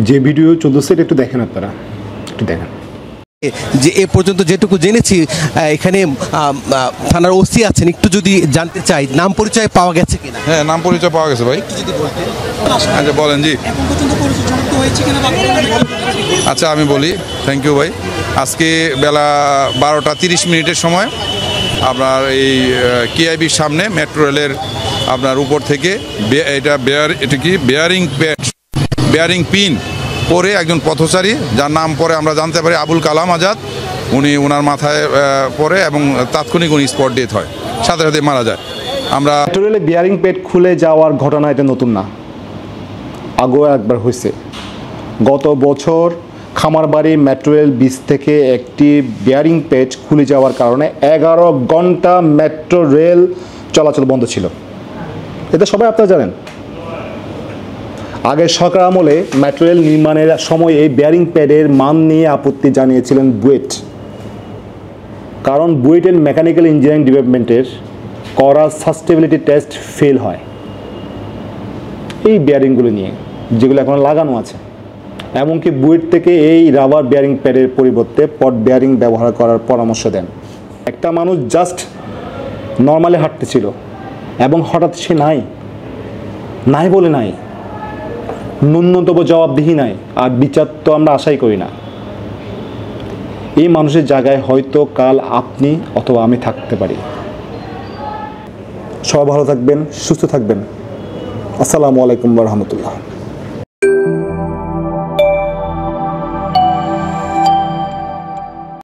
যে ভিডিও চলতেছে এটা একটু দেখেন, আপনারা একটু দেখেন। যে এ পর্যন্ত যেটুকু জেনেছি এখানে থানার ওসি আছেন, একটু যদি জানতে চাই নাম পরিচয় পাওয়া গেছে কিনা? হ্যাঁ, নাম পরিচয় পাওয়া গেছে ভাই। আচ্ছা বলেন জি। আচ্ছা আমি বলি, থ্যাংক ইউ ভাই। আজকে বেলা 12টা 30 মিনিটের সময় আপনার এই কেআইবির সামনে মেট্রো রেলের আপনার উপর থেকে এটা কি বেয়ারিং পিন পরে একজন পথচারী, যার নাম পরে আমরা জানতে পারি আবুল কালাম আজাদ, ওনার মাথায় পড়ে এবং তাৎক্ষণিক উনি স্পট ডেথ হয়, সাথে সাথে মারা যায়। আমরা মেট্রো রেলে বিয়ারিং প্যাড খুলে যাওয়ার ঘটনা এটা নতুন না, আগেও একবার হয়েছে। গত বছর খামারবাড়ি মেট্রো রেল ব্রিজ থেকে একটি বিয়ারিং প্যাড খুলে যাওয়ার কারণে 11 ঘন্টা মেট্রো রেল চলাচল বন্ধ ছিল। এটা সবাই আপনারা জানেন। আগের সরকার আমলে মেট্রো রেল নির্মাণের সময় এই বিয়ারিং প্যাডের মান নিয়ে আপত্তি জানিয়েছিলেন বুয়েট, কারণ বুয়েটের মেকানিক্যাল ইঞ্জিনিয়ারিং ডিপার্টমেন্টের করা সাস্টেবিলিটি টেস্ট ফেল হয় এই বিয়ারিংগুলো নিয়ে, যেগুলো এখন লাগানো আছে। এমনকি বুয়েট থেকে এই রাবার বিয়ারিং প্যাডের পরিবর্তে পট বিয়ারিং ব্যবহার করার পরামর্শ দেন। একটা মানুষ জাস্ট নর্মালি হাঁটতেছিল এবং হঠাৎ সে নাই বলে নাই, ন্যূনতম জবাবদিহি নাই, আর বিচার তো আমরা আশাই করি না। এই মানুষের জায়গায় হয়তো কাল আপনি অথবা আমি থাকতে পারি। সবাই ভালো থাকবেন, সুস্থ থাকবেন। আসসালামু আলাইকুম ওয়া রাহমাতুল্লাহ।